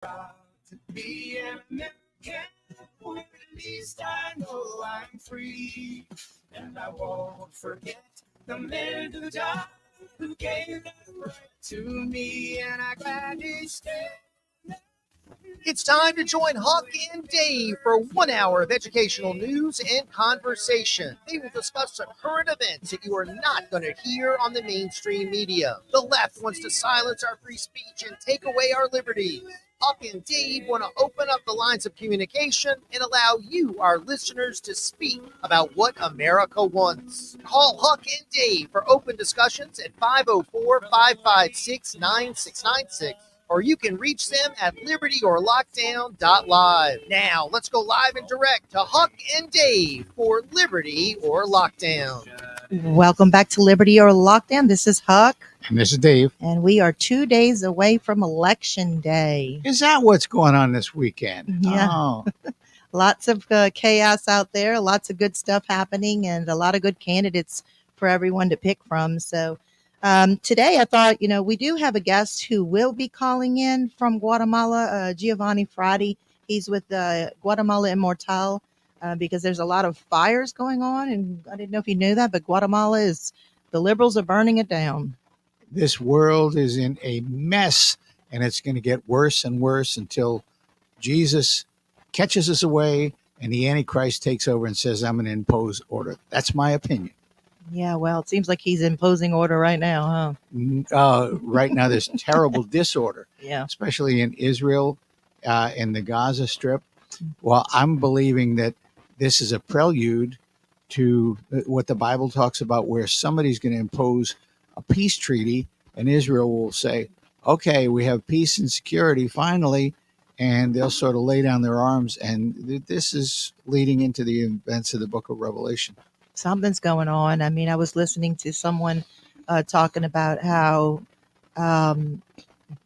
Proud to be an American, or at least I know I'm free. And I won't forget the men who died, who gave that right to me, and I gladly stay. It's time to join Huck and Dave for 1 hour of educational news and conversation. They will discuss the current events that you are not going to hear on the mainstream media. The left wants to silence our free speech and take away our liberties. Huck and Dave want to open up the lines of communication and allow you, our listeners, to speak about what America wants. Call Huck and Dave for open discussions at 504-556-9696. Or you can reach them at libertyorlockdown.live. Now, let's go live and direct to Huck and Dave for Liberty or Lockdown. Welcome back to Liberty or Lockdown. This is Huck. And this is Dave. And we are 2 days away from Election Day. Is that what's going on this weekend? Yeah. Oh. Lots of chaos out there, lots of good stuff happening, and a lot of good candidates for everyone to pick from. So today I thought, we do have a guest who will be calling in from Guatemala, Giovanni Fratti. He's with Guatemala Immortal because there's a lot of fires going on. And I didn't know if you knew that, but Guatemala the liberals are burning it down. This world is in a mess, and it's going to get worse and worse until Jesus catches us away and the Antichrist takes over and says, I'm going to impose order. That's my opinion. Yeah, well, it seems like he's imposing order right now, huh? Right now, there's terrible disorder, yeah, especially in Israel, in the Gaza Strip. Well, I'm believing that this is a prelude to what the Bible talks about, where somebody's going to impose a peace treaty, and Israel will say, okay, we have peace and security finally, and they'll sort of lay down their arms. And this is leading into the events of the book of Revelation. Something's going on. I mean, I was listening to someone talking about how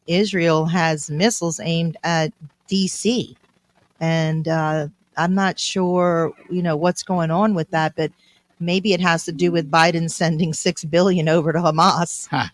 Israel has missiles aimed at D.C. And I'm not sure, what's going on with that, but maybe it has to do with Biden sending $6 billion over to Hamas. Huh?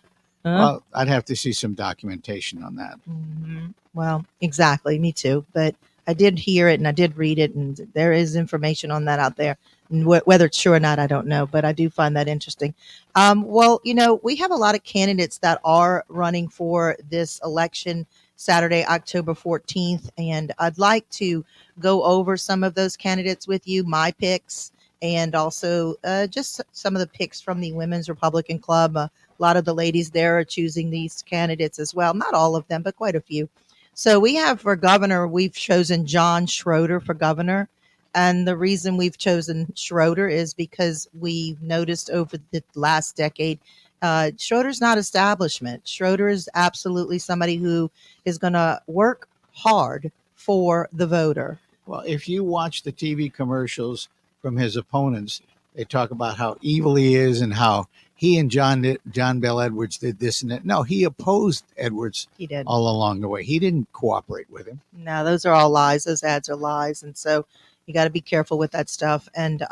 Well, I'd have to see some documentation on that. Mm-hmm. Well, exactly. Me too. But I did hear it and I did read it, and there is information on that out there. And whether it's true or not, I don't know, but I do find that interesting. Well, we have a lot of candidates that are running for this election Saturday, October 14th. And I'd like to go over some of those candidates with you, my picks, and also just some of the picks from the Women's Republican Club. A lot of the ladies there are choosing these candidates as well. Not all of them, but quite a few. So we have for governor, we've chosen John Schroder for governor. And the reason we've chosen Schroder is because we noticed over the last decade, Schroder's not establishment. Schroder is absolutely somebody who is going to work hard for the voter. Well, if you watch the TV commercials from his opponents, they talk about how evil he is and how he and John Bel Edwards did this and that. No, he opposed Edwards. He did. All along the way. He didn't cooperate with him. No, those are all lies. Those ads are lies. And so you got to be careful with that stuff. And,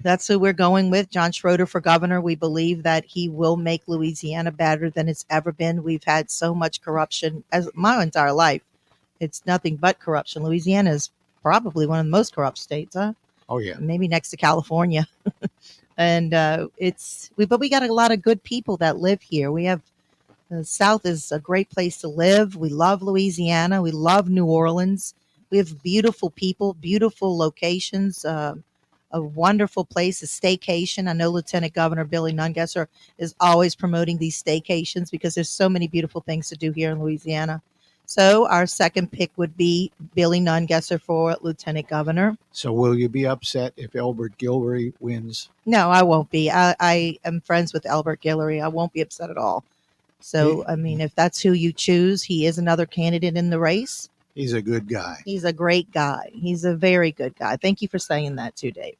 that's who we're going with, John Schroder for governor. We believe that he will make Louisiana better than it's ever been. We've had so much corruption as my entire life. It's nothing but corruption. Louisiana is probably one of the most corrupt states, huh? Oh, yeah. Maybe next to California. And but we got a lot of good people that live here. We have the South is a great place to live. We love Louisiana. We love New Orleans. We have beautiful people, beautiful locations, a wonderful place, a staycation. I know Lieutenant Governor Billy Nungesser is always promoting these staycations because there's so many beautiful things to do here in Louisiana. So our second pick would be Billy Nungesser for Lieutenant Governor. So will you be upset if Albert Guillory wins? No, I won't be. I am friends with Albert Guillory. I won't be upset at all. So, I mean, if that's who you choose, he is another candidate in the race. He's a good guy. He's a great guy. He's a very good guy. Thank you for saying that too, Dave.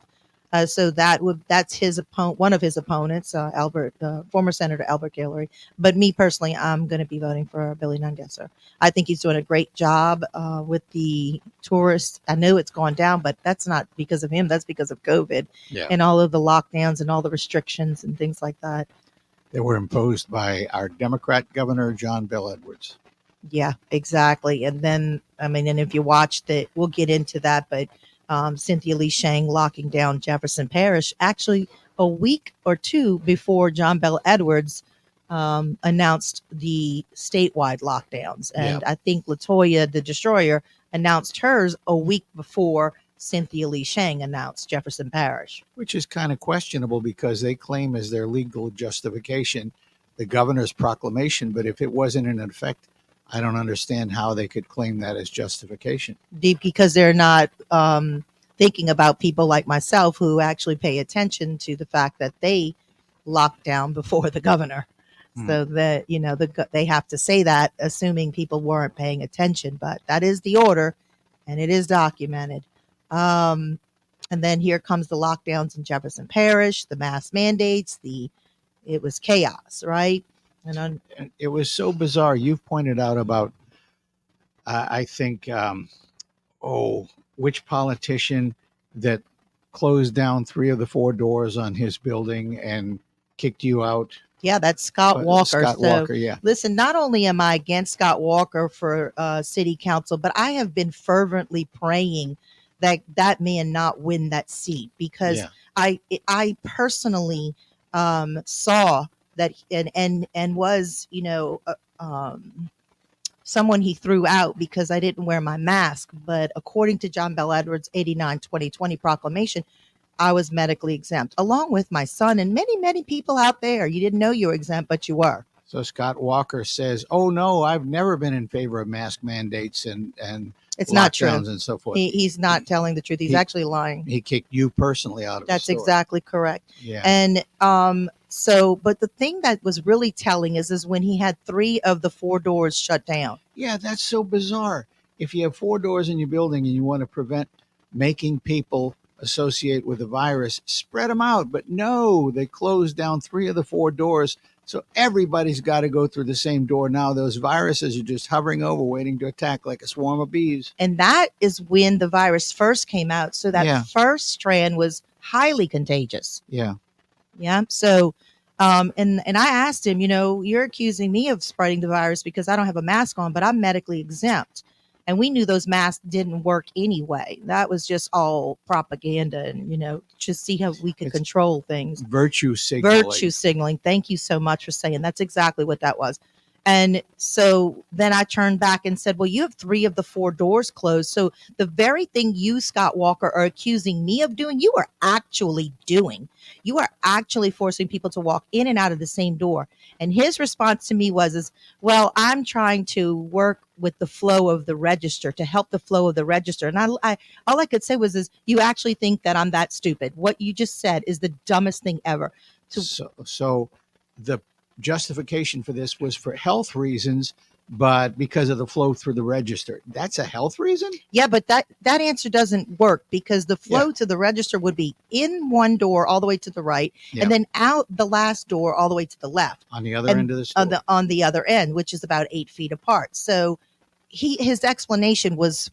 So that's his one of his opponents, former Senator Albert Guillory. But me personally, I'm going to be voting for Billy Nungesser. I think he's doing a great job with the tourists. I know it's gone down, but that's not because of him. That's because of COVID and all of the lockdowns and all the restrictions and things like that. They were imposed by our Democrat governor, John Bel Edwards. Yeah, exactly. And then, I mean, and if you watch the, we'll get into that, but Cynthia Lee Sheng locking down Jefferson Parish actually a week or two before John Bell Edwards announced the statewide lockdowns. And Yeah. I think Latoya, the destroyer, announced hers a week before Cynthia Lee Sheng announced Jefferson Parish. Which is kind of questionable because they claim as their legal justification the governor's proclamation, but if it wasn't in effect, I don't understand how they could claim that as justification. Because they're not thinking about people like myself who actually pay attention to the fact that they locked down before the governor. So that, you know, they have to say that, assuming people weren't paying attention. But that is the order, and it is documented. And then here comes the lockdowns in Jefferson Parish, the mask mandates, it was chaos, right? And it was so bizarre. You've pointed out about, I think, which politician that closed down 3 of the 4 doors on his building and kicked you out. yeah, that's Scott Walker. Scott Walker, yeah. Listen, not only am I against Scott Walker for city council, but I have been fervently praying that man not win that seat, because I personally saw that and was, you know, someone he threw out because I didn't wear my mask. But according to John Bell Edwards' 89-2020 proclamation, I was medically exempt, along with my son and many, many people out there. You didn't know you were exempt, but you were. So Scott Walker says, "Oh no, I've never been in favor of mask mandates and it's not true and so forth." He's not telling the truth. He's actually lying. He kicked you personally out of That's the store. exactly correct. Yeah. And so, but the thing that was really telling is when he had 3 of the 4 doors shut down. Yeah, that's so bizarre. If you have 4 doors in your building and you want to prevent making people associate with the virus, spread them out. But no, they closed down 3 of the 4 doors. So everybody's got to go through the same door. Now those viruses are just hovering over, waiting to attack like a swarm of bees. And that is when the virus first came out. So that first strand was highly contagious. Yeah. Yeah. So, and I asked him, you know, you're accusing me of spreading the virus because I don't have a mask on, but I'm medically exempt. And we knew those masks didn't work anyway. That was just all propaganda and, you know, just see how we could control things. Virtue signaling. Virtue signaling. Thank you so much for saying that's exactly what that was. And so then I turned back and said, well, you have 3 of the 4 doors closed. So the very thing you, Scott Walker, are accusing me of doing, you are actually doing. You are actually forcing people to walk in and out of the same door. And his response to me was, well, I'm trying to work with the flow of the register, to help the flow of the register. And I all I could say was, you actually think that I'm that stupid. What you just said is the dumbest thing ever. So the justification for this was for health reasons, but because of the flow through the register. That's a health reason? Yeah, but that answer doesn't work, because the flow to the register would be in one door all the way to the right, and then out the last door all the way to the left. On the other end of the store. On the other end, which is about 8 feet apart. So his explanation was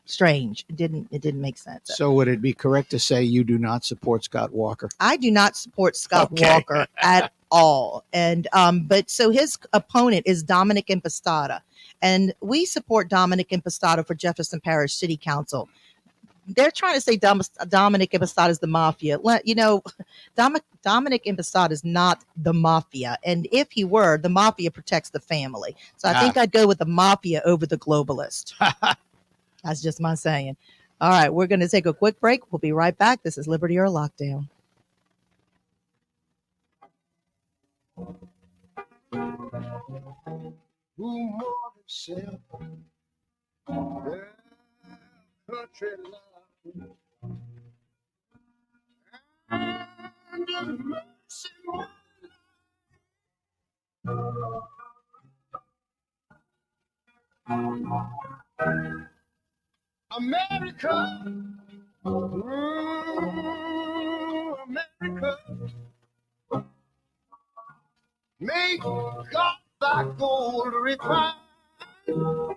strange. It didn't make sense. So would it be correct to say you do not support Scott Walker? I do not support Scott Walker at all. And but so his opponent is Dominick Impastato, and we support Dominick Impastato for Jefferson Parish City Council. They're trying to say Dominick Impastato is the mafia. You know, Dominick Impastato is not the mafia, and if he were, the mafia protects the family. So I think I'd go with the mafia over the globalist. That's just my saying. All right, we're going to take a quick break. We'll be right back. This is Liberty or Lockdown. Who more than self, the country love, and the mercy one. America, America, make God thy gold refine. Till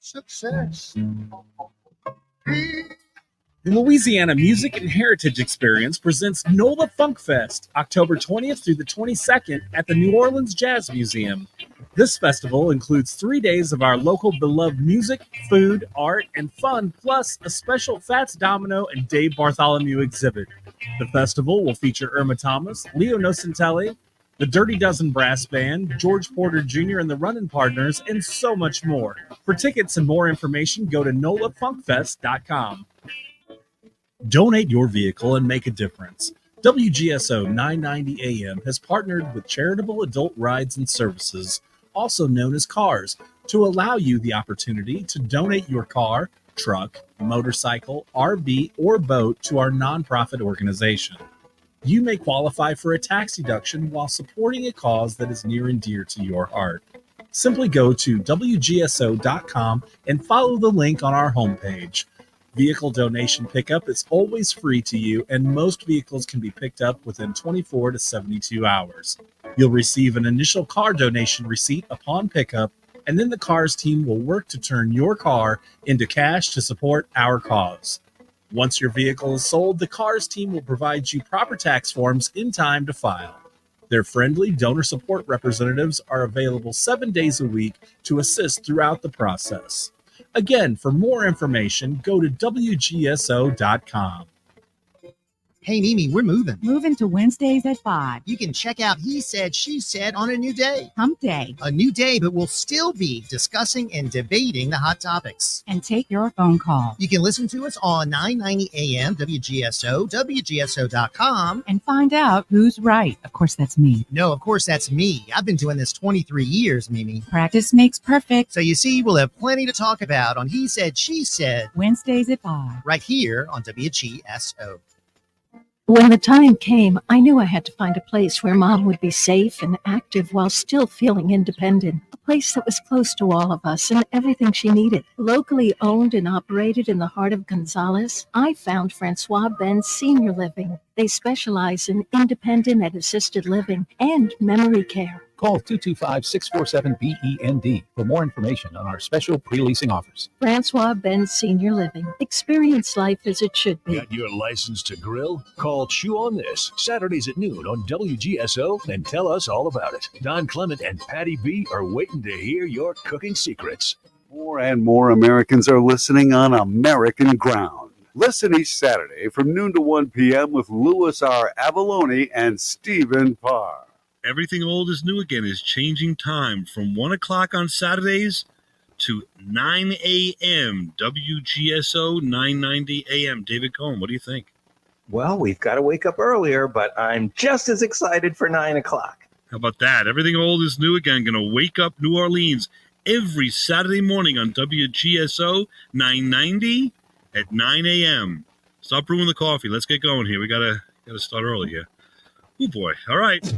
success be The Louisiana Music and Heritage Experience presents NOLA Funk Fest, October 20th through the 22nd at the New Orleans Jazz Museum. This festival includes 3 days of our local beloved music, food, art, and fun, plus a special Fats Domino and Dave Bartholomew exhibit. The festival will feature Irma Thomas, Leo Nocentelli, the Dirty Dozen Brass Band, George Porter Jr. and the Runnin' Partners, and so much more. For tickets and more information, go to nolafunkfest.com. Donate your vehicle and make a difference. WGSO 990 AM has partnered with Charitable Adult Rides and Services, also known as CARS, to allow you the opportunity to donate your car, truck, motorcycle, RV, or boat to our nonprofit organization. You may qualify for a tax deduction while supporting a cause that is near and dear to your heart. Simply go to WGSO.com and follow the link on our homepage. Vehicle donation pickup is always free to you, and most vehicles can be picked up within 24 to 72 hours. You'll receive an initial car donation receipt upon pickup, and then the CARS team will work to turn your car into cash to support our cause. Once your vehicle is sold, the CARS team will provide you proper tax forms in time to file. Their friendly donor support representatives are available 7 days a week to assist throughout the process. Again, for more information, go to WGSO.com. Hey, Mimi, we're moving. Moving to Wednesdays at 5. You can check out He Said, She Said on a new day. Hump Day. A new day, but we'll still be discussing and debating the hot topics. And take your phone call. You can listen to us on 990 AM, WGSO, WGSO.com. And find out who's right. Of course, that's me. No, of course, that's me. I've been doing this 23 years, Mimi. Practice makes perfect. So you see, we'll have plenty to talk about on He Said, She Said. Wednesdays at 5. Right here on WGSO. When the time came, I knew I had to find a place where Mom would be safe and active while still feeling independent. A place that was close to all of us and everything she needed. Locally owned and operated in the heart of Gonzales, I found Francois Ben's Senior Living. They specialize in independent and assisted living and memory care. Call 225-647-BEND for more information on our special pre-leasing offers. Francois Ben's Senior Living. Experience life as it should be. Got your license to grill? Call Chew on This, Saturdays at noon on WGSO, and tell us all about it. Don Clement and Patty B are waiting to hear your cooking secrets. More and more Americans are listening on American ground. Listen each Saturday from noon to 1 p.m. with Louis R. Avalone and Stephen Parr. Everything Old is New Again is changing time from 1 o'clock on Saturdays to 9 a.m. WGSO 990 a.m. David Cohen, what do you think? Well, we've got to wake up earlier, but I'm just as excited for 9 o'clock. How about that? Everything Old is New Again. Going to wake up New Orleans every Saturday morning on WGSO 990 at 9 a.m. Stop brewing the coffee. Let's get going here. We gotta start early here. Oh, boy. All right.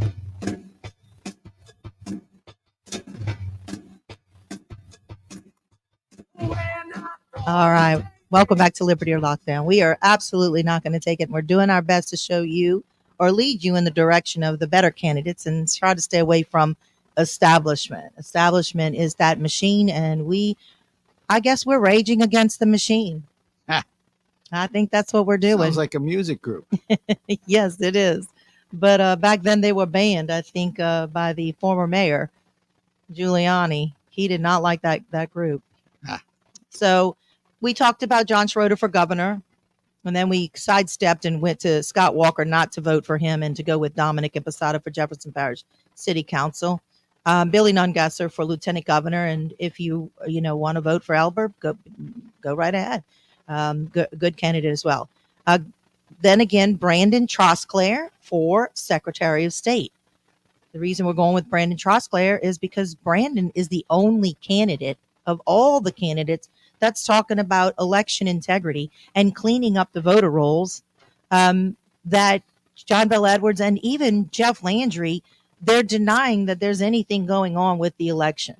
All right. Welcome back to Liberty or Lockdown. We are absolutely not going to take it. We're doing our best to show you or lead you in the direction of the better candidates and try to stay away from establishment. Establishment is that machine, and I guess we're raging against the machine. I think that's what we're doing. Sounds like a music group. Yes, it is. But back then they were banned, I think, by the former mayor, Giuliani. He did not like that group. So we talked about John Schroder for governor, and then we sidestepped and went to Scott Walker not to vote for him and to go with Dominick Impastato for Jefferson Parish City Council. Billy Nungesser for lieutenant governor, and if you want to vote for Elber, go right ahead. Good candidate as well. Then again, Brandon Trosclair for Secretary of State. The reason we're going with Brandon Trosclair is because Brandon is the only candidate of all the candidates that's talking about election integrity and cleaning up the voter rolls that John Bell Edwards and even Jeff Landry, they're denying that there's anything going on with the election.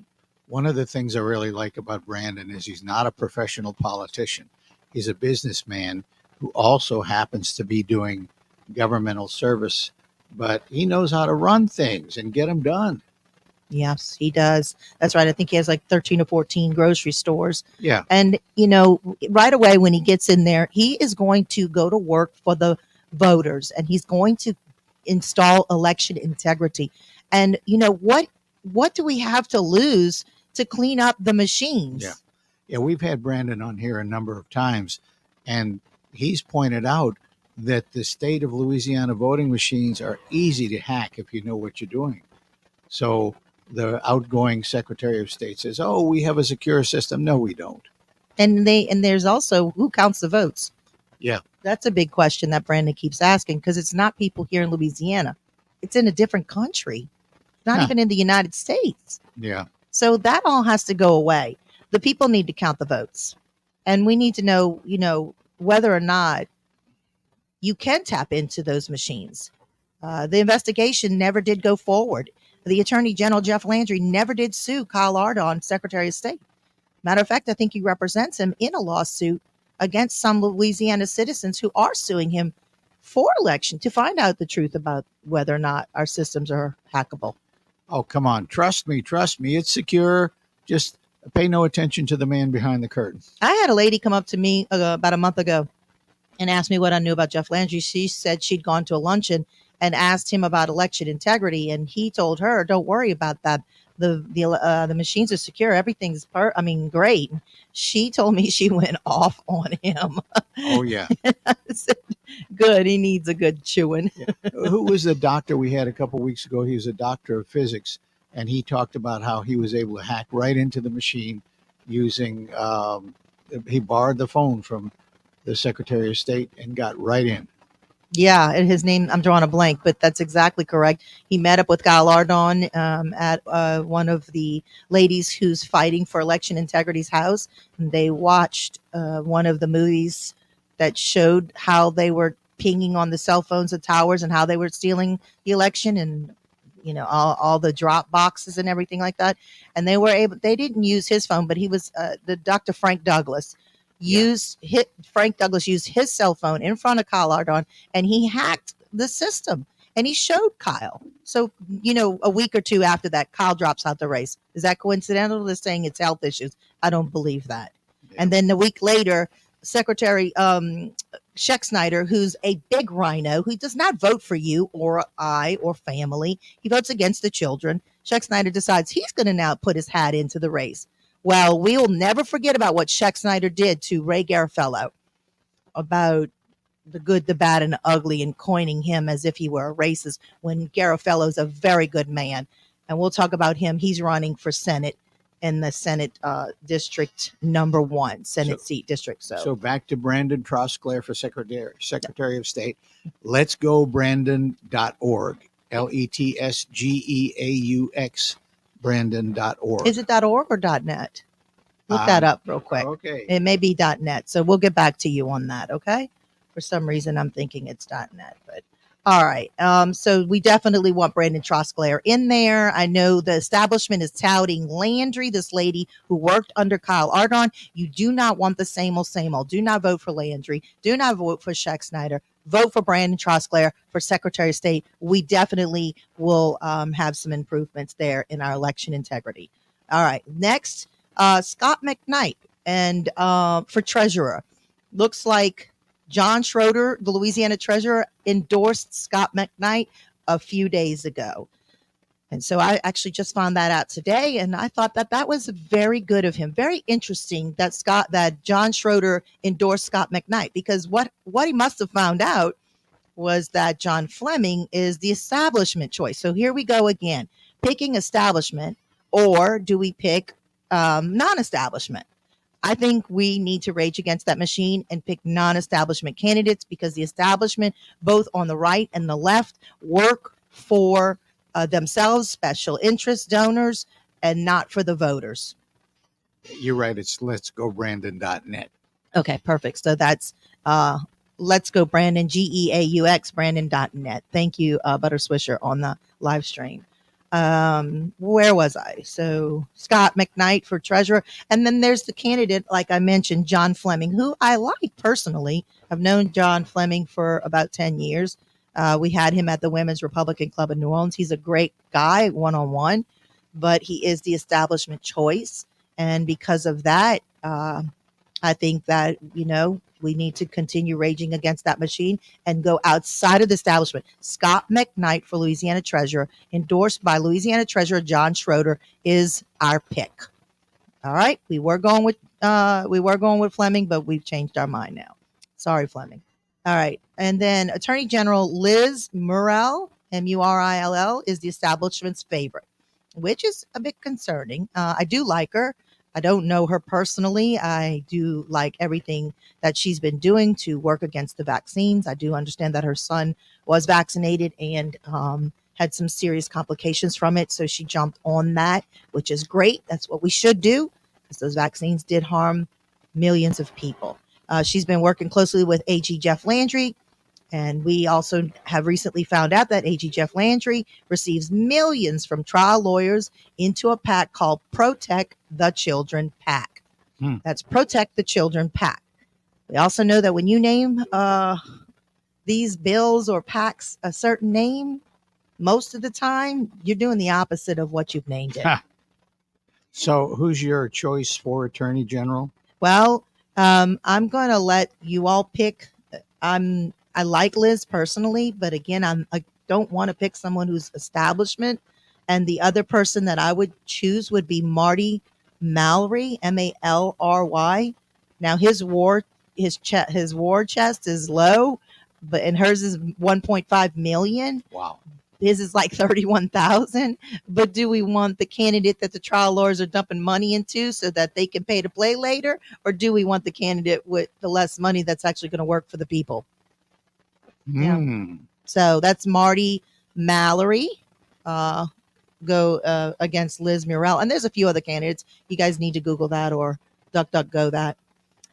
One of the things I really like about Brandon is he's not a professional politician. He's a businessman who also happens to be doing governmental service, but he knows how to run things and get them done. Yes, he does. That's right. I think he has like 13 or 14 grocery stores. Yeah. And, right away when he gets in there, he is going to go to work for the voters and he's going to install election integrity. And, what do we have to lose to clean up the machines? Yeah. Yeah, we've had Brandon on here a number of times, and he's pointed out that the state of Louisiana voting machines are easy to hack if you know what you're doing. So the outgoing Secretary of State says, "Oh, we have a secure system." No, we don't. And there's also who counts the votes. Yeah. That's a big question that Brandon keeps asking because it's not people here in Louisiana. It's in a different country, not even in the United States. Yeah. So that all has to go away. The people need to count the votes. And we need to know, whether or not you can tap into those machines. The investigation never did go forward. The Attorney General Jeff Landry never did sue Kyle Ardon, Secretary of State. Matter of fact, I think he represents him in a lawsuit against some Louisiana citizens who are suing him for election to find out the truth about whether or not our systems are hackable. Oh, come on. Trust me. It's secure. Just pay no attention to the man behind the curtain. I had a lady come up to me about a month ago and asked me what I knew about Jeff Landry. She said she'd gone to a luncheon and asked him about election integrity, and he told her, "Don't worry about that. The machines are secure. Everything's great." She told me she went off on him. Oh yeah. I said, good. He needs a good chewing. Yeah. Who was the doctor we had a couple of weeks ago? He was a doctor of physics, and he talked about how he was able to hack right into the machine using. He borrowed the phone from the Secretary of State and got right in. Yeah, and his name, I'm drawing a blank, but that's exactly correct. He met up with Kyle Ardon at one of the ladies who's fighting for election integrity's house. And they watched one of the movies that showed how they were pinging on the cell phones of towers and how they were stealing the election and, all the drop boxes and everything like that. And they didn't use his phone, but he was the Dr. Frank Douglas. Frank Douglas used his cell phone in front of Kyle Ardon and he hacked the system and he showed Kyle. So, a week or two after that, Kyle drops out the race. Is that coincidental? They're saying it's health issues. I don't believe that. Yeah. And then a week later, Secretary Schexnayder, who's a big RINO, who does not vote for you or I or family. He votes against the children. Schexnayder decides he's going to now put his hat into the race. Well, we will never forget about what Schexnayder did to Ray Garofalo about the good, the bad, and the ugly and coining him as if he were a racist when Garofalo's a very good man. And we'll talk about him. He's running for Senate in the Senate District number 1, Senate seat district. So back to Brandon Trosclair for Secretary of State. Let's go Brandon.org. LETSGEAUX. Brandon.org. Is it .org or .net? Look that up real quick. Okay. It may be .net. So we'll get back to you on that. Okay. For some reason, I'm thinking it's .net, but all right. So we definitely want Brandon Trosclair in there. I know the establishment is touting Landry, this lady who worked under Kyle Ardon. You do not want the same old. Do not vote for Landry. Do not vote for Schexnayder. Vote for Brandon Trosclair for Secretary of State. We definitely will have some improvements there in our election integrity. All right. Next, Scott McNight and for treasurer. Looks like John Schroder, the Louisiana treasurer, endorsed Scott McNight a few days ago. And so I actually just found that out today, and I thought that was very good of him. Very interesting that John Schroder endorsed Scott McNight, because what he must have found out was that John Fleming is the establishment choice. So here we go again, picking establishment, or do we pick non-establishment? I think we need to rage against that machine and pick non-establishment candidates, because the establishment, both on the right and the left, work for themselves, special interest donors, and not for the voters. You're right. It's let's go Brandon.net. Okay, perfect. So that's let's go Brandon, GEAUX, Brandon.net. Thank you, Butter Swisher, on the live stream. Where was I? So Scott McNight for treasurer. And then there's the candidate, like I mentioned, John Fleming, who I like personally. I've known John Fleming for about 10 years. We had him at the Women's Republican Club in New Orleans. He's a great guy, one-on-one. but he is the establishment choice. And because of that, I think that, we need to continue raging against that machine and go outside of the establishment. Scott McNight for Louisiana Treasurer, endorsed by Louisiana Treasurer John Schroder, is our pick. All right. We were going with Fleming, but we've changed our mind now. Sorry, Fleming. All right. And then Attorney General Liz Murill, Murill, is the establishment's favorite, which is a bit concerning. I do like her. I don't know her personally. I do like everything that she's been doing to work against the vaccines. I do understand that her son was vaccinated and had some serious complications from it. So she jumped on that, which is great. That's what we should do, because those vaccines did harm millions of people. She's been working closely with AG Jeff Landry. And we also have recently found out that AG Jeff Landry receives millions from trial lawyers into a PAC called PROTECT the Children PAC. That's PROTECT the Children PAC. We also know that when you name these bills or PACs a certain name, most of the time you're doing the opposite of what you've named it. So who's your choice for Attorney General? Well, I'm going to let you all pick. I like Liz personally, but again, I don't want to pick someone who's establishment. And the other person that I would choose would be Marty Malry, Malry. Now his war chest is low, and hers is 1.5 million. Wow. His is like 31,000. But do we want the candidate that the trial lawyers are dumping money into so that they can pay to play later? Or do we want the candidate with the less money that's actually going to work for the people? Yeah. So that's Marty Malry go against Liz Murill. And there's a few other candidates. You guys need to Google that or DuckDuckGo that.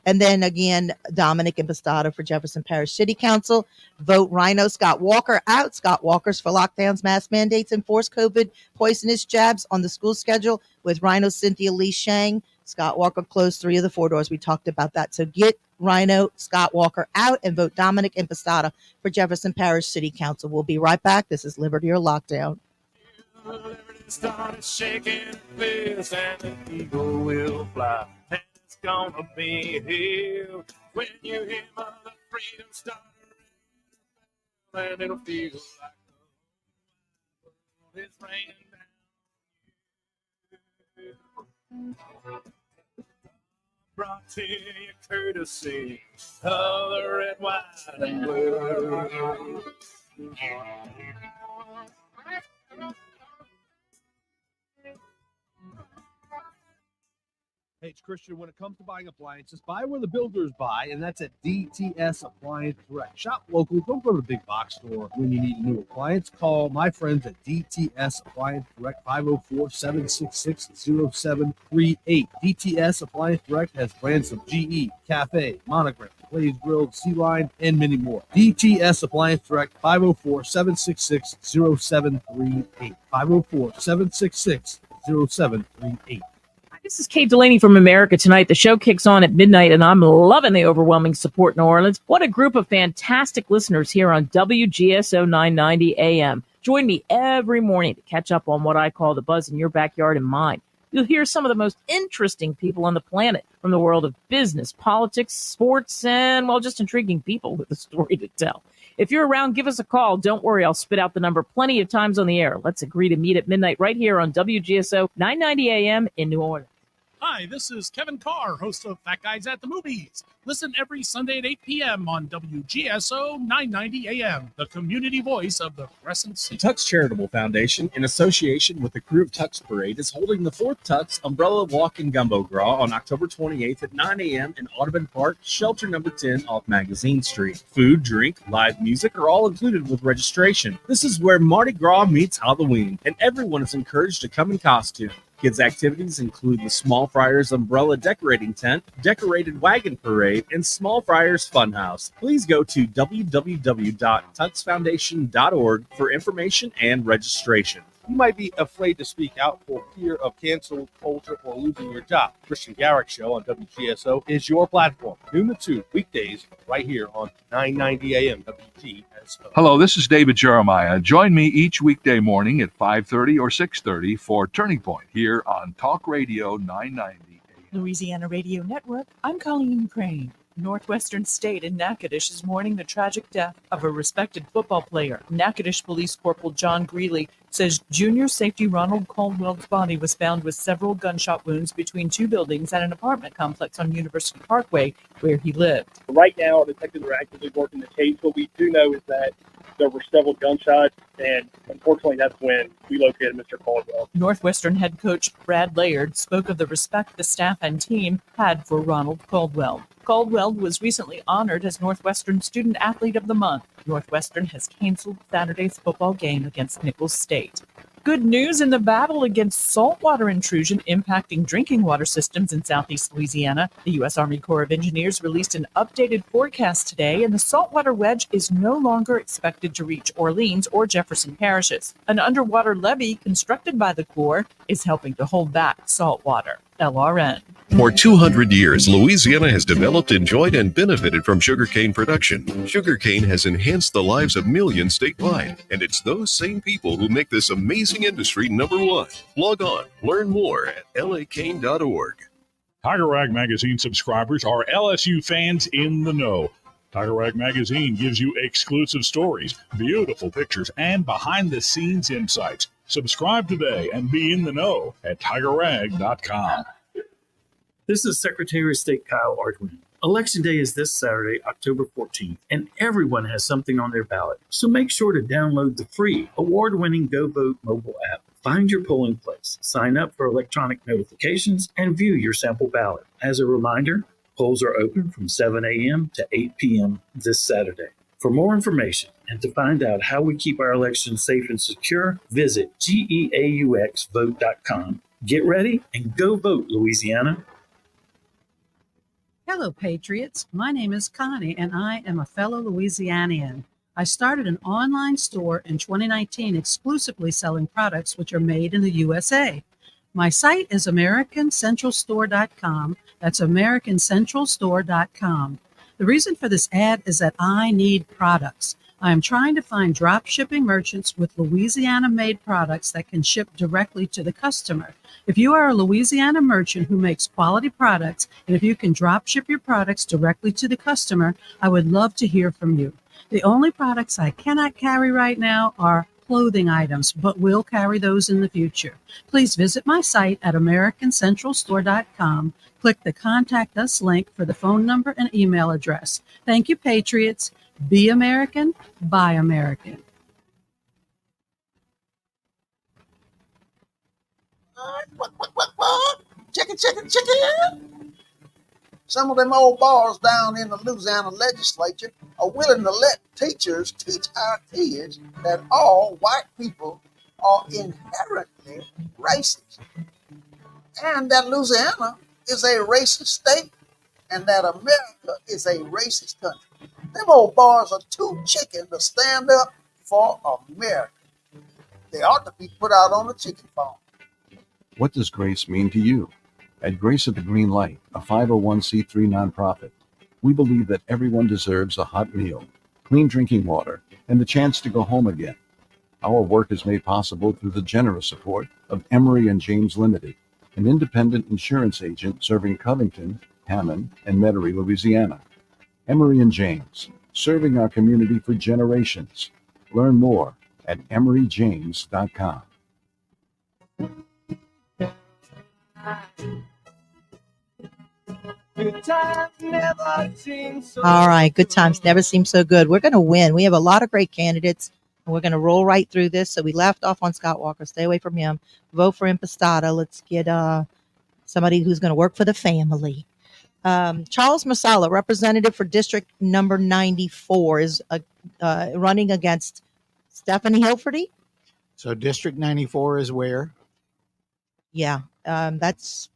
And then again, Dominick Impastato for Jefferson Parish City Council. Vote RINO Scott Walker out. Scott Walker's for lockdowns, mask mandates, and forced COVID poisonous jabs on the school schedule with RINO Cynthia Lee Sheng. Scott Walker closed 3 of the 4 doors. We talked about that. So get RINO Scott Walker out and vote Dominick Impastato for Jefferson Parish City Council. We'll be right back. This is Liberty or Lockdown. Liberty started shaking this, and the eagle will fly. And it's gonna be here when you hear Mother Freedom start and it'll feel like it's raining down. Brought to you courtesy of the red, white, and blue. Hey, it's Christian. When it comes to buying appliances, buy where the builders buy, and that's at DTS Appliance Direct. Shop locally. Don't go to the big box store when you need a new appliance. Call my friends at DTS Appliance Direct, 504-766-0738. DTS Appliance Direct has brands of GE, Cafe, Monogram, Blaze Grilled, C-Line, and many more. DTS Appliance Direct, 504-766-0738. 504-766-0738. This is Kate Delaney from America Tonight. The show kicks on at midnight, and I'm loving the overwhelming support in New Orleans. What a group of fantastic listeners here on WGSO 990 AM. Join me every morning to catch up on what I call the buzz in your backyard and mine. You'll hear some of the most interesting people on the planet from the world of business, politics, sports, and, well, just intriguing people with a story to tell. If you're around, give us a call. Don't worry, I'll spit out the number plenty of times on the air. Let's agree to meet at midnight right here on WGSO 990 AM in New Orleans. Hi, this is Kevin Carr, host of Fat Guys at the Movies. Listen every Sunday at 8 p.m. on WGSO 990 AM, the community voice of the Crescent City. The Tux Charitable Foundation, in association with the Crew of Tux Parade, is holding the 4th Tux Umbrella Walk and Gumbo Draw on October 28th at 9 a.m. in Audubon Park, shelter number 10 off Magazine Street. Food, drink, live music are all included with registration. This is where Mardi Gras meets Halloween, and everyone is encouraged to come in costume. Kids' activities include the Small Friars Umbrella Decorating Tent, Decorated Wagon Parade, and Small Friars Funhouse. Please go to www.tuxfoundation.org for information and registration. You might be afraid to speak out for fear of cancel culture or losing your job. Christian Garrick Show on WGSO is your platform. Noon to 2, weekdays, right here on 990 AM WGSO. Hello, this is David Jeremiah. Join me each weekday morning at 5:30 or 6:30 for Turning Point here on Talk Radio 990. Louisiana Radio Network, I'm Colleen Crane. Northwestern State in Natchitoches is mourning the tragic death of a respected football player. Natchitoches Police Corporal John Greeley says junior safety Ronald Caldwell's body was found with several gunshot wounds between two buildings at an apartment complex on University Parkway where he lived. Right now, detectives are actively working the case. What we do know is that there were several gunshots, and unfortunately, that's when we located Mr. Caldwell. Northwestern head coach Brad Laird spoke of the respect the staff and team had for Ronald Caldwell. Caldwell was recently honored as Northwestern Student Athlete of the Month. Northwestern has canceled Saturday's football game against Nicholls State. Good news in the battle against saltwater intrusion impacting drinking water systems in southeast Louisiana. The U.S. Army Corps of Engineers released an updated forecast today, and the saltwater wedge is no longer expected to reach Orleans or Jefferson parishes. An underwater levee constructed by the Corps is helping to hold back saltwater. LRN. For 200 years, Louisiana has developed, enjoyed, and benefited from sugarcane production. Sugarcane has enhanced the lives of millions statewide, and it's those same people who make this amazing industry number one. Log on, learn more at lakane.org. Tiger Rag Magazine subscribers are LSU fans in the know. Tiger Rag Magazine gives you exclusive stories, beautiful pictures, and behind-the-scenes insights. Subscribe today and be in the know at tigerrag.com. This is Secretary of State Kyle Ardoin. Election Day is this Saturday, October 14th, and everyone has something on their ballot. So make sure to download the free, award-winning Go Vote mobile app. Find your polling place, sign up for electronic notifications, and view your sample ballot. As a reminder, polls are open from 7 a.m. to 8 p.m. this Saturday. For more information and to find out how we keep our elections safe and secure, visit geauxvote.com. Get ready and go vote, Louisiana. Hello, Patriots. My name is Connie, and I am a fellow Louisianian. I started an online store in 2019 exclusively selling products which are made in the USA. My site is AmericanCentralStore.com. That's AmericanCentralStore.com. The reason for this ad is that I need products. I am trying to find drop shipping merchants with Louisiana-made products that can ship directly to the customer. If you are a Louisiana merchant who makes quality products, and if you can drop ship your products directly to the customer, I would love to hear from you. The only products I cannot carry right now are clothing items, but will carry those in the future. Please visit my site at AmericanCentralStore.com. Click the Contact Us link for the phone number and email address. Thank you, Patriots. Be American, buy American. Chicken. Some of them old bars down in the Louisiana legislature are willing to let teachers teach our kids that all white people are inherently racist, and that Louisiana is a racist state, and that America is a racist country. Them old bars are too chicken to stand up for America. They ought to be put out on the chicken farm. What does grace mean to you? At Grace of the Green Light, a 501c3 nonprofit, we believe that everyone deserves a hot meal, clean drinking water, and the chance to go home again. Our work is made possible through the generous support of Emery and James Limited, an independent insurance agent serving Covington, Hammond, and Metairie, Louisiana. Emery and James, serving our community for generations. Learn more at emeryjames.com. Good times never seem so All right, good times never seem so good. We're going to win. We have a lot of great candidates, and we're going to roll right through this. So we left off on Scott Walker. Stay away from him. Vote for Impastato. Let's get somebody who's going to work for the family. Charles Masala, representative for District number 94, is running against Stephanie Hilferty. So District 94 is where? Yeah, that's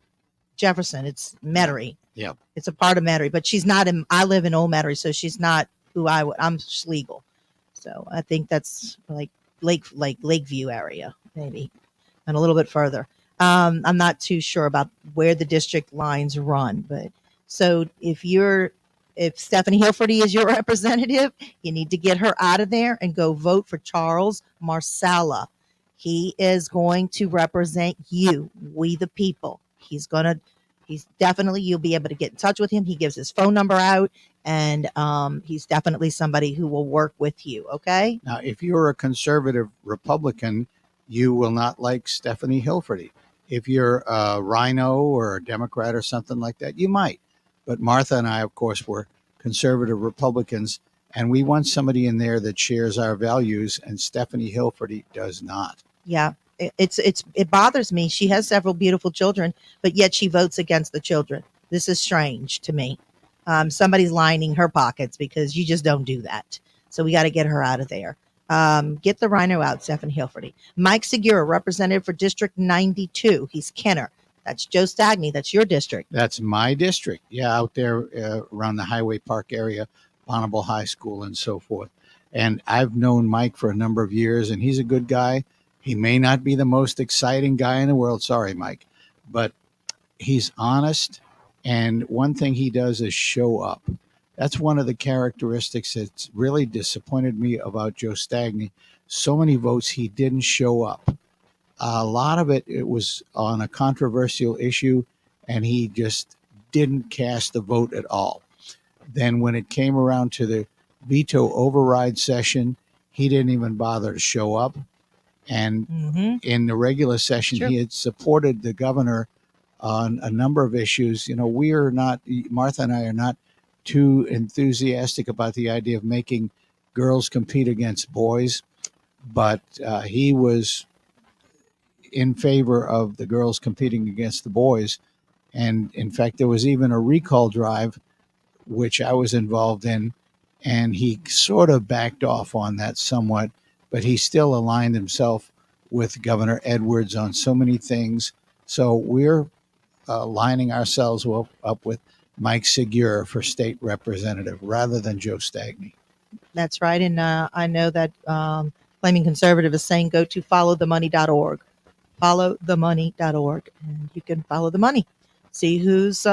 Jefferson. It's Metairie. Yeah. It's a part of Metairie, but she's not in, I live in Old Metairie, so she's not who I'm Schlegel. So I think that's like Lakeview area. maybe, and a little bit further. I'm not too sure about where the district lines run, but so if Stephanie Hilferty is your representative, you need to get her out of there and go vote for Charles Marsala. He is going to represent you, we the people. He's definitely, you'll be able to get in touch with him. He gives his phone number out, and he's definitely somebody who will work with you. Okay. Now, if you're a conservative Republican, you will not like Stephanie Hilferty. If you're a RINO or a Democrat or something like that, you might. But Martha and I, of course, were conservative Republicans, and we want somebody in there that shares our values, and Stephanie Hilferty does not. Yeah, it bothers me. She has several beautiful children, but yet she votes against the children. This is strange to me. Somebody's lining her pockets, because you just don't do that. So we got to get her out of there. Get the RINO out, Stephanie Hilferty. Mike Segura, representative for District 92. He's Kenner. That's Joe Stagney. That's your district. That's my district. Yeah, out there around the Highway Park area, Bonneville High School and so forth. And I've known Mike for a number of years, and he's a good guy. He may not be the most exciting guy in the world. Sorry, Mike. But he's honest. And one thing he does is show up. That's one of the characteristics that's really disappointed me about Joe Stagney. So many votes, he didn't show up. A lot of it was on a controversial issue, and he just didn't cast the vote at all. Then when it came around to the veto override session, he didn't even bother to show up. And in the regular session, he had supported the governor on a number of issues. You know, Martha and I are not too enthusiastic about the idea of making girls compete against boys, but he was in favor of the girls competing against the boys. And in fact, there was even a recall drive, which I was involved in, and he sort of backed off on that somewhat, but he still aligned himself with Governor Edwards on so many things. So we're lining ourselves up with Mike Segura for state representative rather than Joe Stagney. That's right. And I know that Flaming Conservative is saying go to followthemoney.org. Followthemoney.org. And you can follow the money. See who's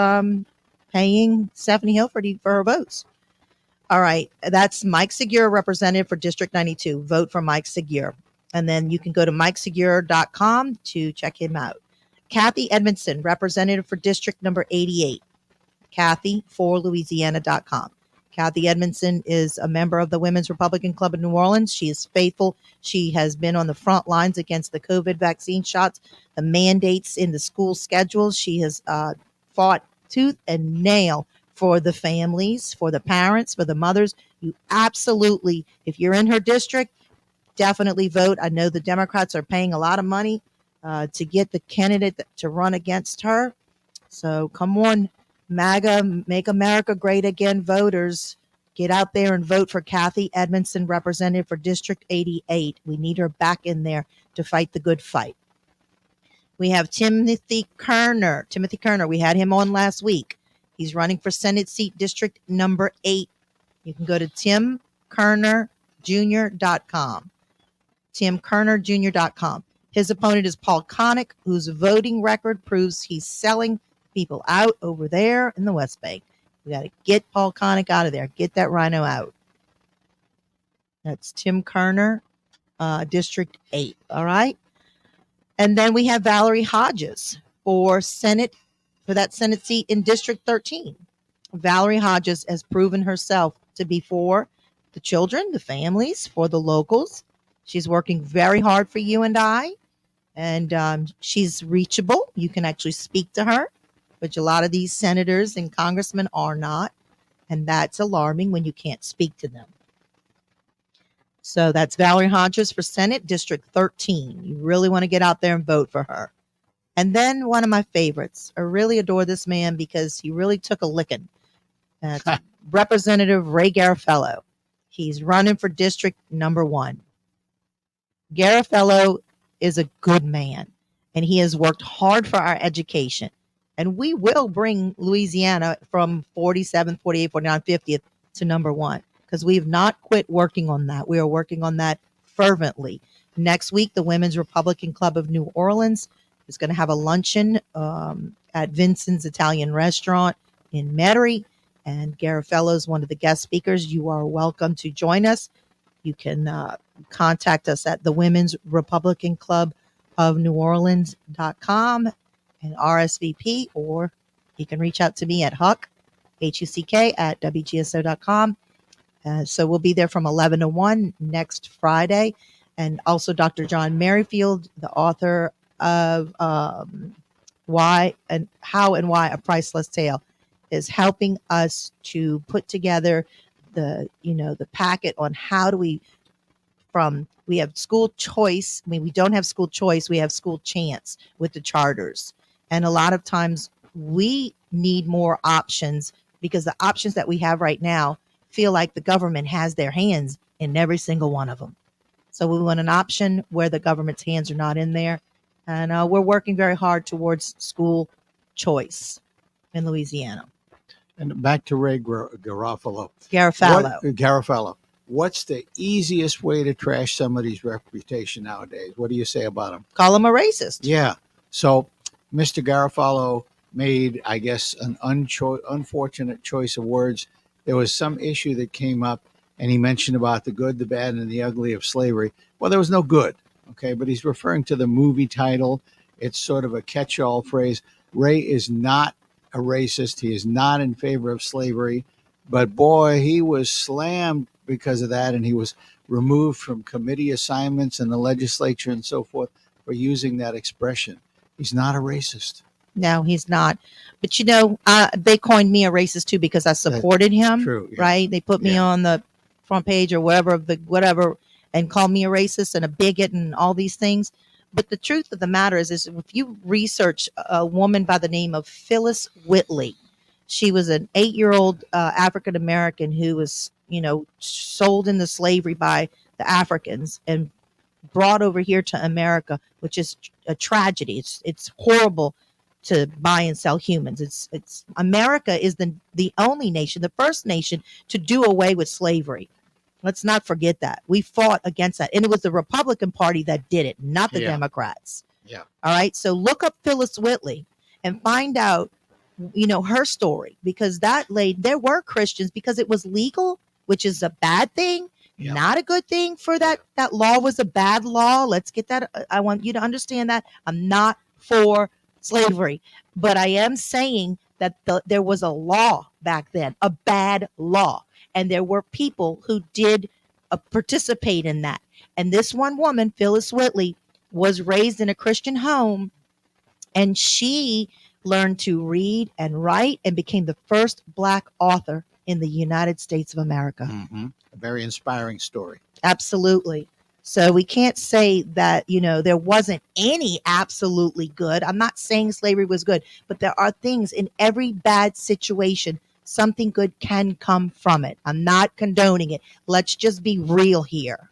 paying Stephanie Hilferty for her votes. All right. That's Mike Segura, representative for District 92. Vote for Mike Segura. And then you can go to MikeSegura.com to check him out. Kathy Edmondson, representative for District number 88. Kathy for Louisiana.com. Kathy Edmondson is a member of the Women's Republican Club of New Orleans. She is faithful. She has been on the front lines against the COVID vaccine shots, the mandates in the school schedules. She has fought tooth and nail for the families, for the parents, for the mothers. You absolutely, if you're in her district, definitely vote. I know the Democrats are paying a lot of money to get the candidate to run against her. So come on, MAGA, Make America Great Again voters, get out there and vote for Kathy Edmondson, representative for District 88. We need her back in there to fight the good fight. We have Timothy Kerner. We had him on last week. He's running for Senate seat District number 8. You can go to timkernerjr.com. timkernerjr.com. His opponent is Paul Connick, whose voting record proves he's selling people out over there in the West Bank. We got to get Paul Connick out of there. Get that RINO out. That's Tim Kerner, District 8. All right. And then we have Valerie Hodges for that Senate seat in District 13. Valerie Hodges has proven herself to be for the children, the families, for the locals. She's working very hard for you and I, and she's reachable. You can actually speak to her, which a lot of these senators and congressmen are not, and that's alarming when you can't speak to them. So that's Valerie Hodges for Senate District 13. You really want to get out there and vote for her. And then one of my favorites. I really adore this man because he really took a licking. Representative Ray Garofalo. He's running for District number 1. Garofalo is a good man, and he has worked hard for our education. And we will bring Louisiana from 47th, 48th, 49th, 50th to number 1, because we have not quit working on that. We are working on that fervently. Next week, the Women's Republican Club of New Orleans is going to have a luncheon at Vincent's Italian Restaurant in Metairie. And Garofalo is one of the guest speakers. You are welcome to join us. You can contact us at the Women's Republican Club of New Orleans.com and RSVP, or you can reach out to me at Huck, HUCK, at WGSO.com. So we'll be there from 11 to 1 next Friday. And also Dr. John Merrifield, the author of Why and How and Why a Priceless Tale, is helping us to put together the packet on how do we have school choice. I mean, we don't have school choice. We have school chance with the charters. And a lot of times we need more options because the options that we have right now feel like the government has their hands in every single one of them. So we want an option where the government's hands are not in there. And we're working very hard towards school choice in Louisiana. And back to Ray Garofalo. Garofalo. What's the easiest way to trash somebody's reputation nowadays? What do you say about him? Call him a racist. Yeah. So Mr. Garofalo made, I guess, an unfortunate choice of words. There was some issue that came up, and he mentioned about the good, the bad, and the ugly of slavery. Well, there was no good, okay? But he's referring to the movie title. It's sort of a catch-all phrase. Ray is not a racist. He is not in favor of slavery. But, boy, he was slammed because of that, and he was removed from committee assignments in the legislature and so forth for using that expression. He's not a racist. No, he's not. But, they coined me a racist, too, because I supported him. True, yeah. Right? They put me on the front page or whatever, and called me a racist and a bigot and all these things. But the truth of the matter is if you research a woman by the name of Phyllis Whitley, she was an 8-year-old African-American who was, sold into slavery by the Africans and brought over here to America, which is a tragedy. It's horrible to buy and sell humans. It's America is the only nation, the first nation to do away with slavery. Let's not forget that. We fought against that. And it was the Republican Party that did it, not the Democrats. Yeah. All right. So look up Phyllis Whitley and find out, her story, because there were Christians because it was legal, which is a bad thing, not a good thing for that. That law was a bad law. Let's get that. I want you to understand that. I'm not for slavery, but I am saying that there was a law back then, a bad law. And there were people who did participate in that. And this one woman, Phyllis Whitley, was raised in a Christian home, and she learned to read and write and became the first Black author in the United States of America. Mm-hmm. A very inspiring story. Absolutely. So we can't say that, there wasn't any absolutely good. I'm not saying slavery was good, but there are things in every bad situation. Something good can come from it. I'm not condoning it. Let's just be real here.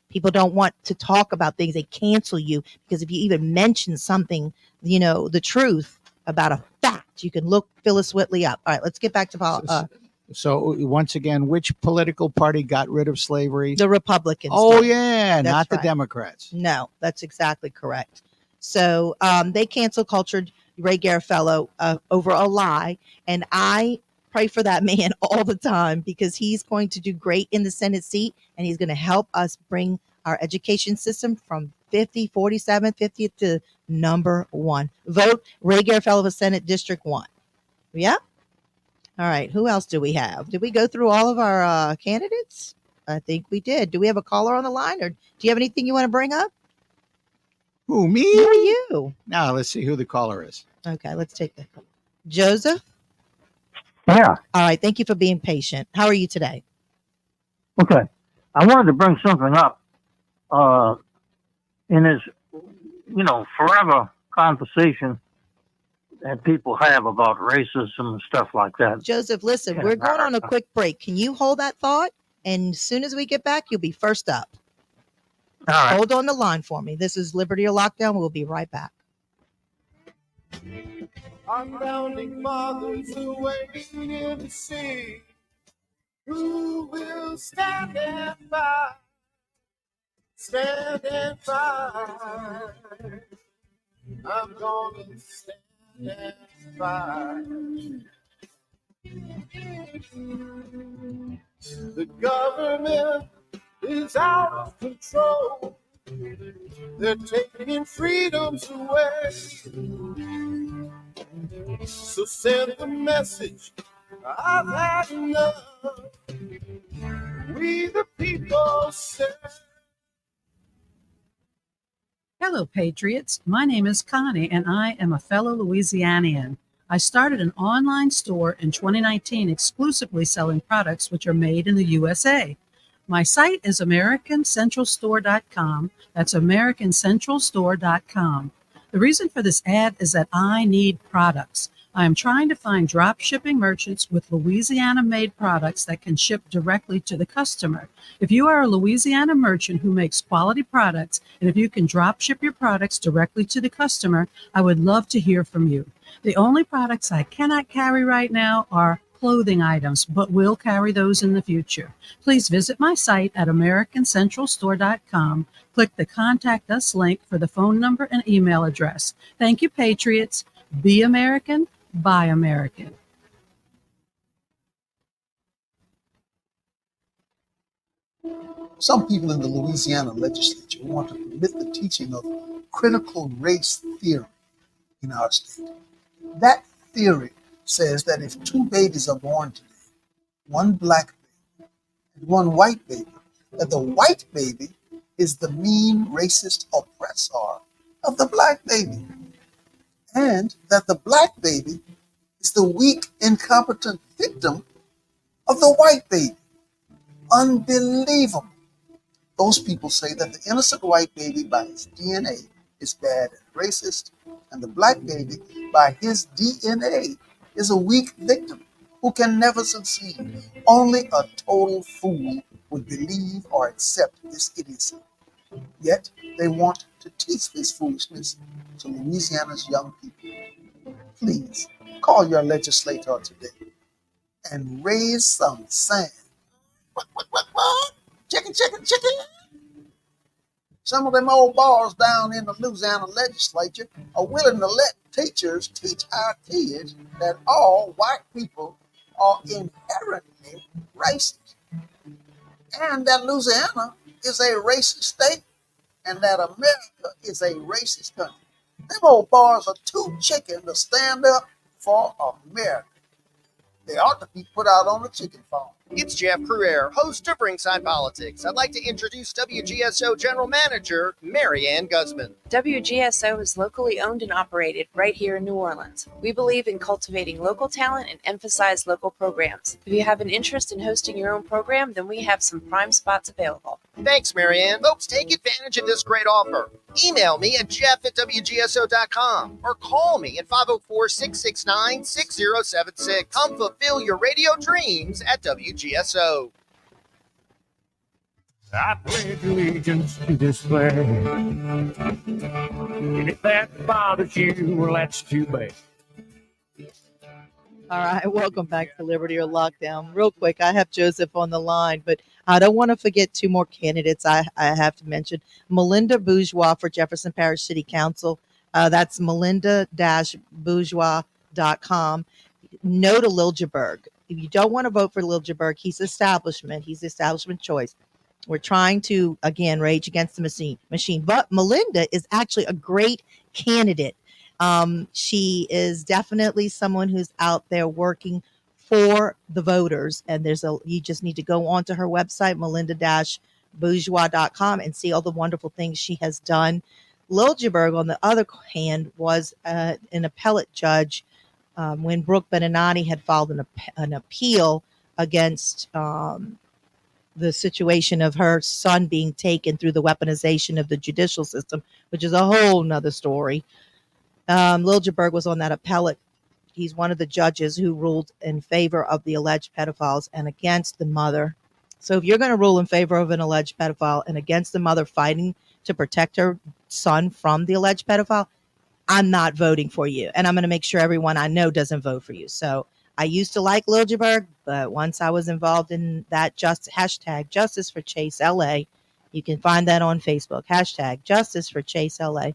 People don't want to talk about things. They cancel you because if you even mention something, the truth about a fact, you can look Phyllis Whitley up. All right, let's get back to So once again, which political party got rid of slavery? The Republicans. Oh, did. yeah, That's not the right. Democrats. No, that's exactly correct. So they cancel cultured Ray Garofalo over a lie, and I pray for that man all the time because he's going to do great in the Senate seat, and he's going to help us bring our education system from 50th to number 1. Vote Ray Garofalo for Senate District 1. Yeah. All right. Who else do we have? Did we go through all of our candidates? I think we did. Do we have a caller on the line, or do you have anything you want to bring up? Who, me? Who are you? Now let's see who the caller is. Okay, let's take that. Joseph? Yeah. All right. Thank you for being patient. How are you today? Okay. I wanted to bring something up in this, forever conversation that people have about racism and stuff like that. Joseph, listen, we're going on a quick break. Can you hold that thought? And as soon as we get back, you'll be first up. All right. Hold on the line for me. This is Liberty or Lockdown. We'll be right back. Unbounding mothers who waiting in the sea. Who will stand and by? stand and fight. I'm gonna stand and fight. The government is out of control. They're taking freedoms away. So send the message, I've had enough. We the people say. Hello, Patriots. My name is Connie, and I am a fellow Louisianian. I started an online store in 2019 exclusively selling products which are made in the USA. My site is AmericanCentralStore.com. That's AmericanCentralStore.com. The reason for this ad is that I need products. I am trying to find drop shipping merchants with Louisiana-made products that can ship directly to the customer. If you are a Louisiana merchant who makes quality products, and if you can drop ship your products directly to the customer, I would love to hear from you. The only products I cannot carry right now are clothing items, but will carry those in the future. Please visit my site at AmericanCentralStore.com. Click the Contact Us link for the phone number and email address. Thank you, Patriots. Be American. Buy American. Some people in the Louisiana legislature want to permit the teaching of critical race theory in our state. That theory says that if two babies are born today, one black baby and one white baby, that the white baby is the mean racist oppressor of the black baby, and that the black baby is the weak, incompetent victim of the white baby. Unbelievable. Those people say that the innocent white baby by his DNA is bad and racist, and the black baby by his DNA is a weak victim who can never succeed. Only a total fool would believe or accept this idiocy. Yet they want to teach this foolishness to Louisiana's young people. Please call your legislator today and raise some sand. Chicken, chicken, chicken. Some of them old bars down in the Louisiana legislature are willing to let teachers teach our kids that all white people are inherently racist, and that Louisiana is a racist state, and that America is a racist country. Them old bars are too chicken to stand up for America. They ought to be put out on the chicken farm. It's Jeff Cruer, host of Ringside Politics. I'd like to introduce WGSO General Manager Mary Ann Guzman. WGSO is locally owned and operated right here in New Orleans. We believe in cultivating local talent and emphasize local programs. If you have an interest in hosting your own program, then we have some prime spots available. Thanks, Mary Ann. Folks, take advantage of this great offer. Email me at jeff@wgso.com or call me at 504-669-6076. Come fulfill your radio dreams at WGSO. I pledge allegiance to this flag. And if that bothers you, well, that's too bad. All right, welcome back to Liberty or Lockdown. Real quick, I have Joseph on the line, but I don't want to forget two more candidates I have to mention. Melinda Bourgeois for Jefferson Parish City Council. That's melinda-bourgeois.com. No to Liljeburg. If you don't want to vote for Liljeburg, he's establishment. He's establishment choice. We're trying to, again, rage against the machine. But Melinda is actually a great candidate. She is definitely someone who's out there working for the voters. And you just need to go onto her website, melinda-bourgeois.com, and see all the wonderful things she has done. Liljeburg, on the other hand, was an appellate judge when Brooke Beninati had filed an appeal against the situation of her son being taken through the weaponization of the judicial system, which is a whole nother story. Liljeburg was on that appellate. He's one of the judges who ruled in favor of the alleged pedophiles and against the mother. So if you're going to rule in favor of an alleged pedophile and against the mother fighting to protect her son from the alleged pedophile, I'm not voting for you. And I'm going to make sure everyone I know doesn't vote for you. So I used to like Liljeburg, but once I was involved in that hashtag Justice for Chase LA, You can find that on Facebook, hashtag Justice for Chase LA,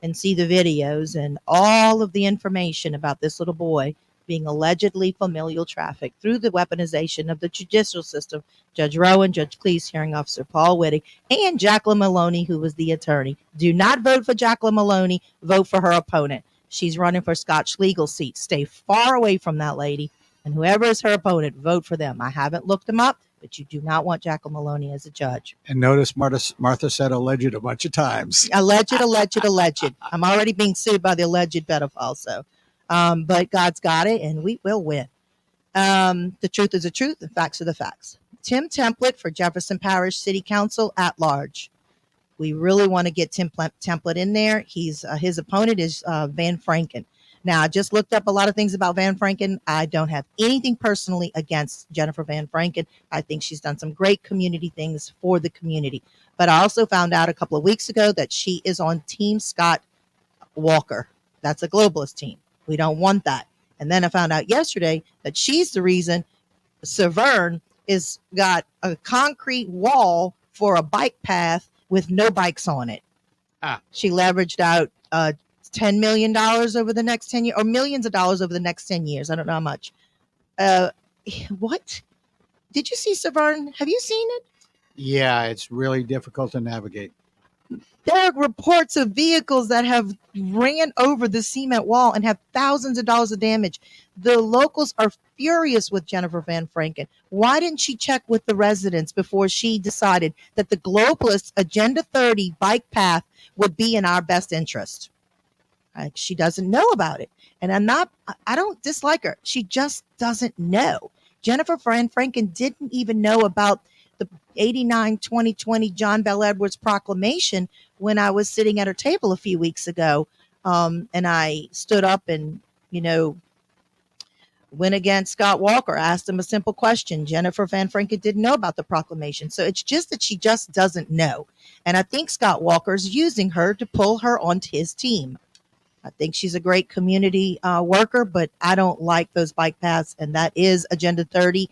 and see the videos and all of the information about this little boy being allegedly familial trafficked through the weaponization of the judicial system. Judge Rowan, Judge Cleese, Hearing Officer Paul Whitty, and Jacqueline Maloney, who was the attorney. Do not vote for Jacqueline Maloney. Vote for her opponent. She's running for Scotch legal seat. Stay far away from that lady. And whoever is her opponent, vote for them. I haven't looked them up, but you do not want Jacqueline Maloney as a judge. And notice Martha said alleged a bunch of times. Alleged. I'm already being sued by the alleged pedophile. So, but God's got it, and we will win. The truth is the truth. The facts are the facts. Tim Template for Jefferson Parish City Council at large. We really want to get Tim Template in there. He's his opponent is Van Franken. Now, I just looked up a lot of things about Van Franken. I don't have anything personally against Jennifer Van Franken. I think she's done some great community things for the community. But I also found out a couple of weeks ago that she is on Team Scott Walker. That's a globalist team. We don't want that. And then I found out yesterday that she's the reason Severn is got a concrete wall for a bike path with no bikes on it. She leveraged out $10 million over the next 10 years, or millions of dollars over the next 10 years. I don't know how much. What? Did you see Severn? Have you seen it? Yeah, it's really difficult to navigate. There are reports of vehicles that have ran over the cement wall and have thousands of dollars of damage. The locals are furious with Jennifer Van Franken. Why didn't she check with the residents before she decided that the globalist Agenda 30 bike path would be in our best interest? She doesn't know about it. And I don't dislike her. She just doesn't know. Jennifer Van Franken didn't even know about the 89-2020 John Bell Edwards proclamation when I was sitting at her table a few weeks ago. And I stood up and, went against Scott Walker, asked him a simple question. Jennifer Van Franken didn't know about the proclamation. So it's just that she just doesn't know. And I think Scott Walker's using her to pull her onto his team. I think she's a great community worker, but I don't like those bike paths. And that is Agenda 30.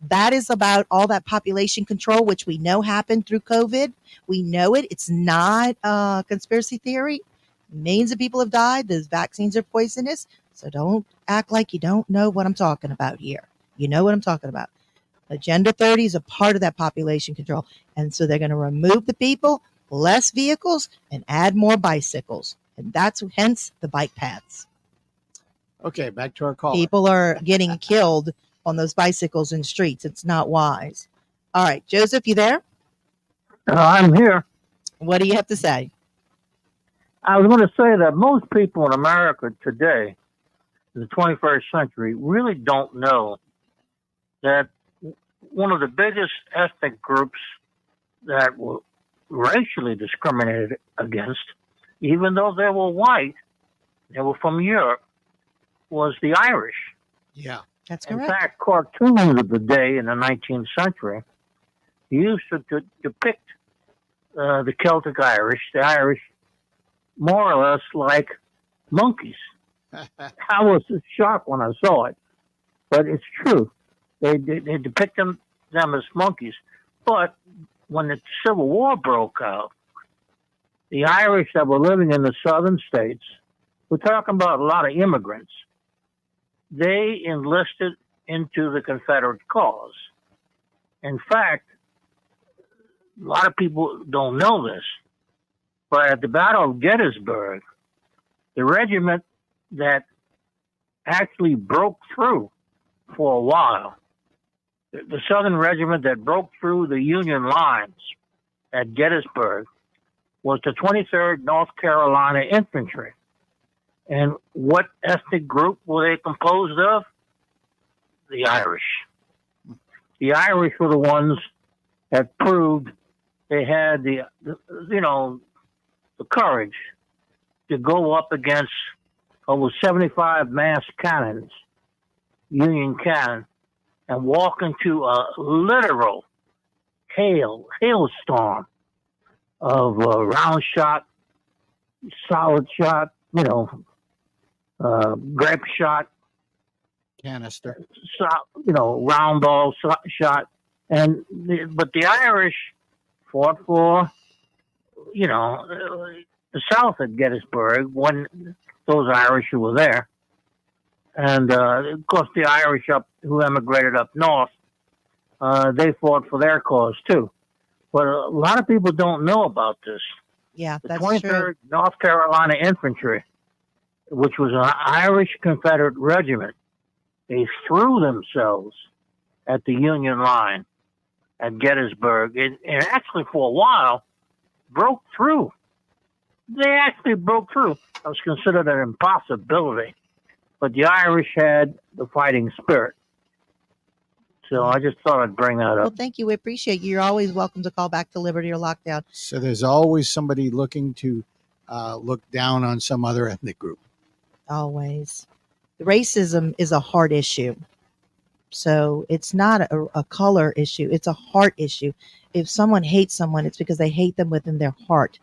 That is about all that population control, which we know happened through COVID. We know it. It's not a conspiracy theory. Millions of people have died. Those vaccines are poisonous. So don't act like you don't know what I'm talking about here. You know what I'm talking about. Agenda 30 is a part of that population control. And so they're going to remove the people, less vehicles, and add more bicycles. And that's hence the bike paths. Okay, back to our call. People are getting killed on those bicycles in streets. It's not wise. All right, Joseph, you there? I'm here. What do you have to say? I was going to say that most people in America today, in the 21st century, really don't know that one of the biggest ethnic groups that were racially discriminated against, even though they were white, they were from Europe, was the Irish. Yeah. That's In correct. fact, cartoons of the day in the 19th century used to depict the Celtic Irish, the Irish, more or less like monkeys. I was shocked when I saw it, but it's true. They depict them as monkeys. But when the Civil War broke out, the Irish that were living in the southern states, we're talking about a lot of immigrants, they enlisted into the Confederate cause. In fact, a lot of people don't know this, but at the Battle of Gettysburg, the regiment that actually broke through for a while, the Southern regiment that broke through the Union lines at Gettysburg, was the 23rd North Carolina Infantry. And what ethnic group were they composed of? The Irish. The Irish were the ones that proved they had the courage to go up against over 75 mass cannons, Union cannon, and walk into a literal hailstorm of round shot, solid shot, grape shot, canister, round ball shot. But the Irish fought for, the South at Gettysburg when those Irish who were there. And, of course, the Irish who emigrated up north, they fought for their cause, too. But a lot of people don't know about this. Yeah, The that's 23rd true. North Carolina Infantry, which was an Irish Confederate regiment, they threw themselves at the Union line at Gettysburg, and actually for a while broke through. They actually broke through. It was considered an impossibility, but the Irish had the fighting spirit. So I just thought I'd bring that Well, up. thank you. We appreciate you. You're always welcome to call back to Liberty or Lockdown. So there's always somebody looking to look down on some other ethnic group. Always. Racism is a heart issue. So it's not a color issue. It's a heart issue. If someone hates someone, it's because they hate them within their heart.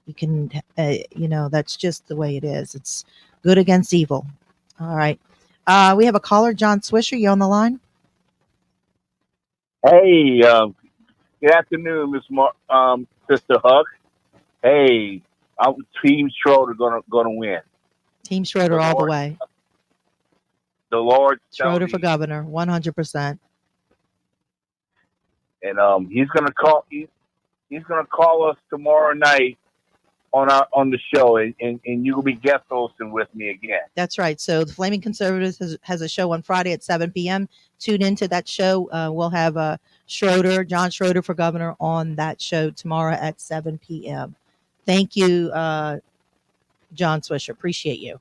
You can, that's just the way it is. It's good against evil. All right. We have a caller, John Swisher. You on the line? Hey, good afternoon, Sister Huck. Hey, Team Schroder gonna win. Team Schroder all the way. The Lord Schroder for governor, 100%. And he's gonna call us tomorrow night on the show, and you will be guest hosting with me again. That's right. So the Flaming Conservatives has a show on Friday at 7 p.m. Tune into that show. We'll have John Schroder for governor on that show tomorrow at 7 p.m. Thank you, John Swisher. Appreciate you.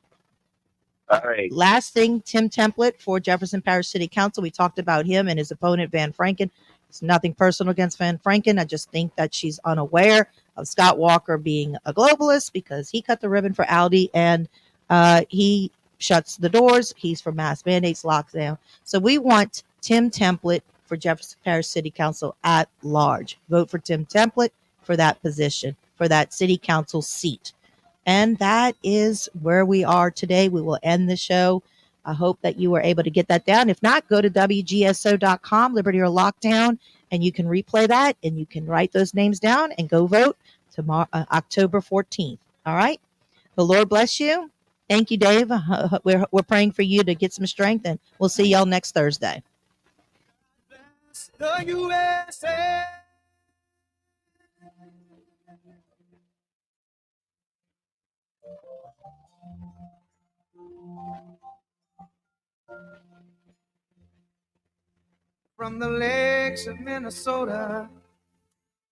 All right. Last thing, Tim Template for Jefferson Parish City Council. We talked about him and his opponent, Van Franken. It's nothing personal against Van Franken. I just think that she's unaware of Scott Walker being a globalist because he cut the ribbon for Aldi and he shuts the doors. He's for mass mandates, lockdown. So we want Tim Template for Jefferson Parish City Council at large. Vote for Tim Template for that position, for that city council seat. And that is where we are today. We will end the show. I hope that you were able to get that down. If not, go to WGSO.com, Liberty or Lockdown, and you can replay that and you can write those names down and go vote tomorrow, October 14th. All right. The Lord bless you. Thank you, Dave. We're praying for you to get some strength, and we'll see y'all next Thursday. The USA. From the lakes of Minnesota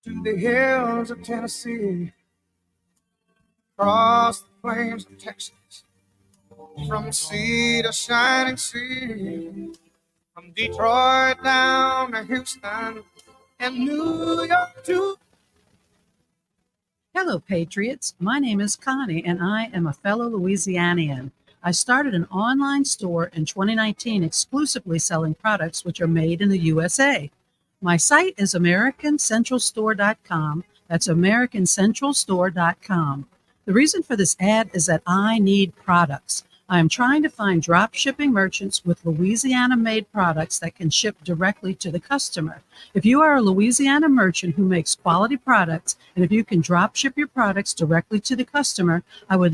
to the hills of Tennessee, across the plains of Texas, from sea to shining sea, from Detroit down to Houston and New York too. Hello, Patriots. My name is Connie, and I am a fellow Louisianian. I started an online store in 2019 exclusively selling products which are made in the USA. My site is AmericanCentralStore.com. That's AmericanCentralStore.com. The reason for this ad is that I need products. I am trying to find drop shipping merchants with Louisiana-made products that can ship directly to the customer. If you are a Louisiana merchant who makes quality products, and if you can drop ship your products directly to the customer, I would